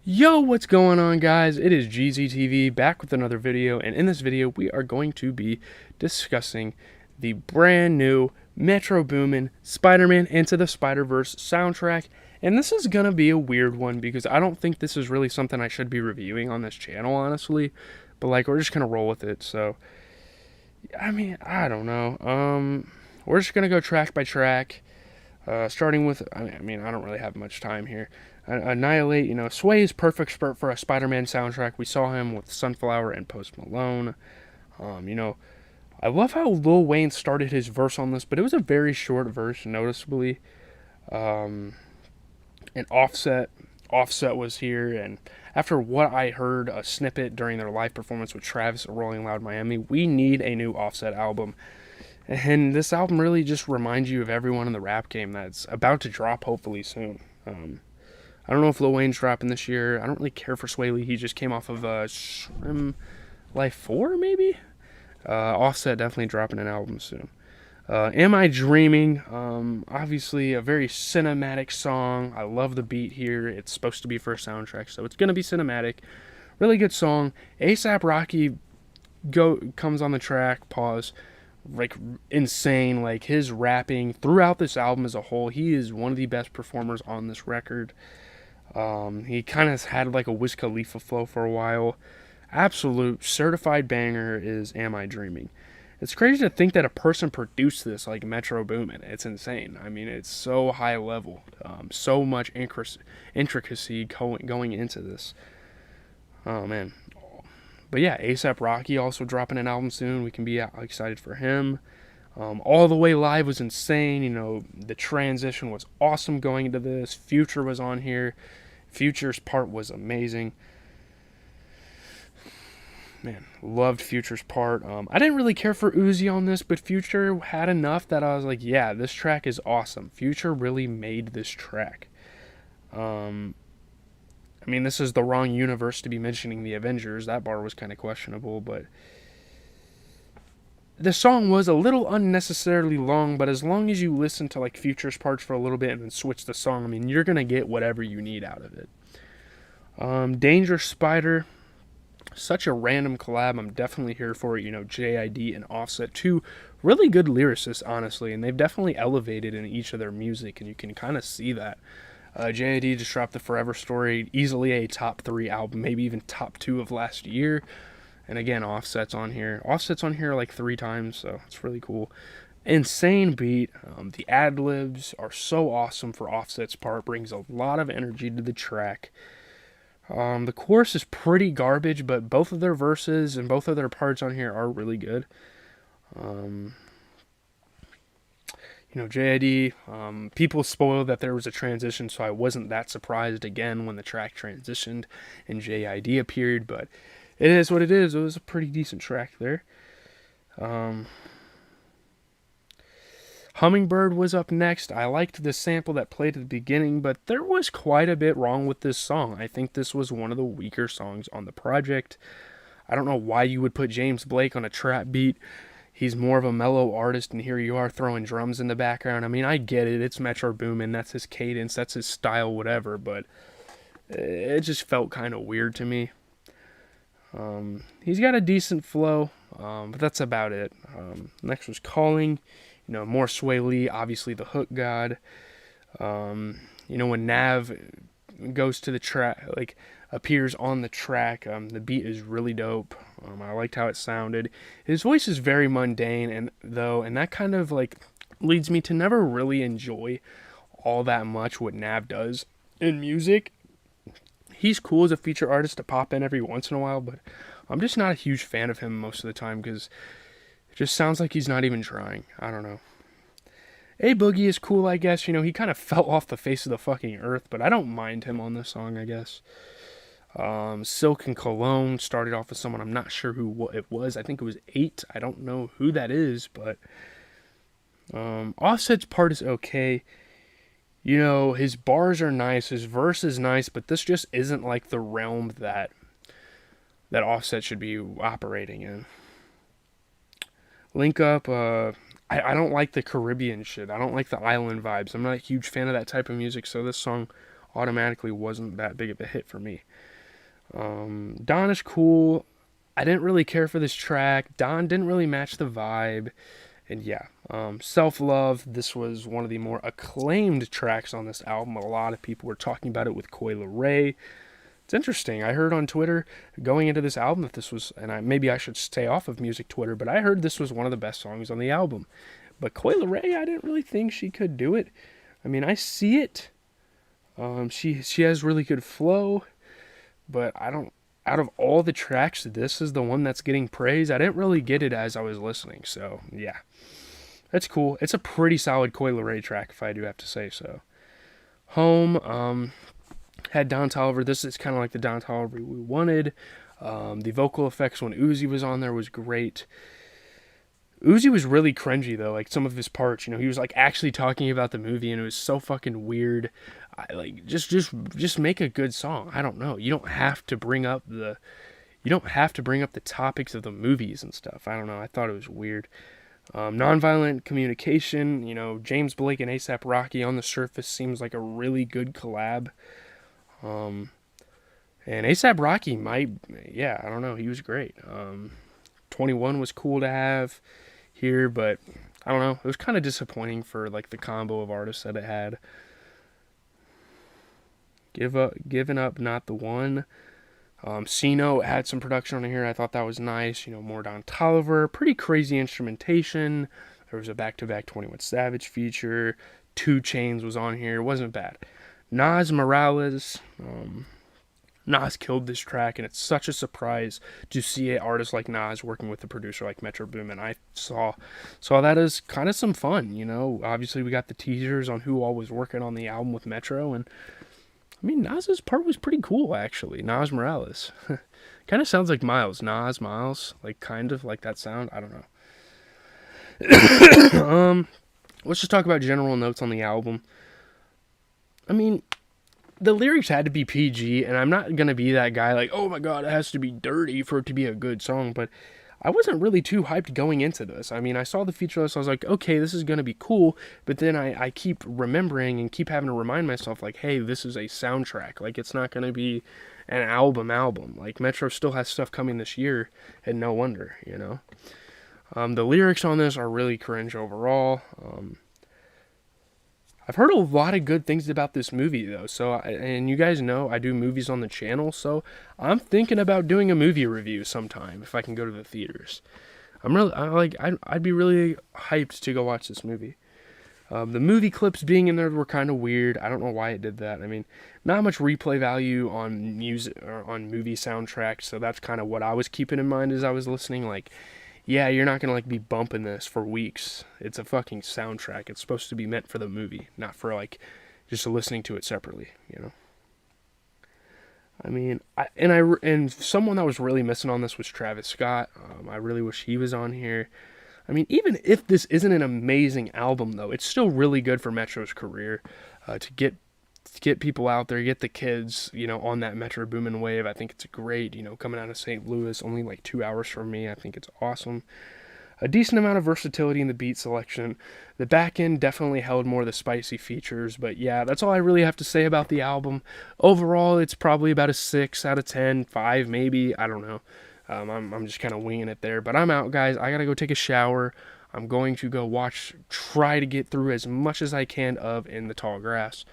Yo, what's going on, guys? It is GZTV back with another video, and in this video we are going to be discussing the brand new Metro Boomin Spider-Man Into the Spider-Verse soundtrack. And this is gonna be a weird one because I don't think this is really something I should be reviewing on this channel, honestly. But like, we're just gonna roll with it. So, I mean, I don't know. We're just gonna go track by track. Starting with, I don't really have much time here. Annihilate, Sway is perfect for a Spider-Man soundtrack. We saw him with Sunflower and Post Malone. Um, you know, I love how Lil Wayne started his verse on this, but it was a very short verse, noticeably. Um, and Offset was here, and after what I heard a snippet during their live performance with Travis at Rolling Loud Miami, we need a new Offset album. And this album really just reminds you of everyone in the rap game that's about to drop, hopefully soon. I don't know if Lil Wayne's dropping this year. I don't really care for Sway Lee. He just came off of Shrim Life 4, maybe? Offset definitely dropping an album soon. Am I Dreaming? Obviously, a very cinematic song. I love the beat here. It's supposed to be for a soundtrack, so it's going to be cinematic. Really good song. ASAP Rocky comes on the track. Pause. Like, insane. Like, his rapping throughout this album as a whole, he is one of the best performers on this record. He kind of had like a Wiz Khalifa flow for a while. Absolute certified banger is Am I Dreaming? It's crazy to think that a person produced this like Metro Boomin. It's insane. I mean, it's so high level. So much intricacy going into this. Oh, man. But yeah, ASAP Rocky also dropping an album soon. We can be excited for him. All the Way Live was insane. The transition was awesome going into this. Future was on here. Future's part was amazing. Man, loved Future's part. I didn't really care for Uzi on this, but Future had enough that I was like, yeah, this track is awesome. Future really made this track. This is the wrong universe to be mentioning the Avengers. That bar was kind of questionable, but the song was a little unnecessarily long, but as long as you listen to like Future's parts for a little bit and then switch the song, you're gonna get whatever you need out of it. Danger Spider, such a random collab. I'm definitely here for it. JID and Offset, two really good lyricists, honestly, and they've definitely elevated in each of their music, and you can kind of see that. JID just dropped the Forever Story, easily a top 3 album, maybe even top 2 of last year. And again, Offset's on here. Offset's on here like 3 times, so it's really cool. Insane beat. The ad-libs are so awesome for Offset's part. Brings a lot of energy to the track. The chorus is pretty garbage, but both of their verses and both of their parts on here are really good. JID, people spoiled that there was a transition, so I wasn't that surprised again when the track transitioned and JID appeared, but it is what it is. It was a pretty decent track there. Hummingbird was up next. I liked the sample that played at the beginning, but there was quite a bit wrong with this song. I think this was one of the weaker songs on the project. I don't know why you would put James Blake on a trap beat. He's more of a mellow artist, and here you are throwing drums in the background. I get it. It's Metro Boomin. That's his cadence. That's his style, whatever, but it just felt kind of weird to me. He's got a decent flow, but that's about it. Next was Calling. More Sway Lee, obviously the hook god. When Nav goes to the track, like appears on the track, the beat is really dope. I liked how it sounded. His voice is very mundane, and that kind of like leads me to never really enjoy all that much what Nav does in music. He's cool as a feature artist to pop in every once in a while, but I'm just not a huge fan of him most of the time because it just sounds like he's not even trying. I don't know. A Boogie is cool, I guess. He kind of fell off the face of the fucking earth, but I don't mind him on this song, I guess. Silk and Cologne started off with someone I'm not sure who it was. I think it was 8. I don't know who that is, but Offset's part is okay. His bars are nice, his verse is nice, but this just isn't like the realm that Offset should be operating in. Link Up, I don't like the Caribbean shit. I don't like the island vibes. I'm not a huge fan of that type of music, so this song automatically wasn't that big of a hit for me. Dawn is cool. I didn't really care for this track. Dawn didn't really match the vibe. And yeah, Self Love, this was one of the more acclaimed tracks on this album. A lot of people were talking about it with Coi Leray. It's interesting. I heard on Twitter going into this album that this was, and maybe I should stay off of music Twitter, but I heard this was one of the best songs on the album. But Coi Leray, I didn't really think she could do it. I mean, I see it. She has really good flow, but I don't. Out of all the tracks, this is the one that's getting praise. I didn't really get it as I was listening, so yeah, that's cool. It's a pretty solid Coi Leray track, if I do have to say so. Home had Don Toliver. This is kind of like the Don Toliver we wanted. The vocal effects when Uzi was on there was great. Uzi was really cringy though, like some of his parts, he was like actually talking about the movie, and it was so fucking weird. Just make a good song. I don't know. You don't have to bring up the topics of the movies and stuff. I don't know. I thought it was weird. Nonviolent communication, James Blake and A$AP Rocky on the surface seems like a really good collab. And A$AP Rocky I don't know, he was great. 21 was cool to have here, but I don't know, it was kind of disappointing for like the combo of artists that it had. Giving Up, Not the One. Sino had some production on here. I thought that was nice. More Don Toliver. Pretty crazy instrumentation. There was a back-to-back 21 Savage feature. 2 Chainz was on here. It wasn't bad. Nas Morales. Nas killed this track, and it's such a surprise to see an artist like Nas working with a producer like Metro Boomin. I saw that as kind of some fun. Obviously we got the teasers on who all was working on the album with Metro, and I mean, Nas's part was pretty cool, actually. Nas Morales. Kind of sounds like Miles. Nas, Miles. Like, kind of like that sound. I don't know. Let's just talk about general notes on the album. I mean, the lyrics had to be PG, and I'm not going to be that guy like, oh my god, it has to be dirty for it to be a good song, but I wasn't really too hyped going into this. I mean, I saw the feature list, I was like, okay, this is going to be cool, but then I keep remembering and keep having to remind myself, like, hey, this is a soundtrack. Like, it's not going to be an album. Like, Metro still has stuff coming this year, and no wonder, The lyrics on this are really cringe overall. I've heard a lot of good things about this movie, though, and you guys know I do movies on the channel, so I'm thinking about doing a movie review sometime if I can go to the theaters. I'd be really hyped to go watch this movie. The movie clips being in there were kind of weird. I don't know why it did that. I mean, not much replay value on music or on movie soundtracks, so that's kind of what I was keeping in mind as I was listening. Like, yeah, you're not going to, be bumping this for weeks. It's a fucking soundtrack. It's supposed to be meant for the movie, not for, just listening to it separately, I mean, and someone that was really missing on this was Travis Scott. I really wish he was on here. I mean, even if this isn't an amazing album, though, it's still really good for Metro's career to get people out there, get the kids, on that Metro Boomin wave. I think it's great, coming out of St. Louis, only 2 hours from me. I think it's awesome. A decent amount of versatility in the beat selection. The back end definitely held more of the spicy features, but yeah, that's all I really have to say about the album. Overall, it's probably about a 6 out of 10, 5 maybe, I don't know. I'm just kind of winging it there, but I'm out, guys. I gotta go take a shower. I'm going to go try to get through as much as I can of In the Tall Grass.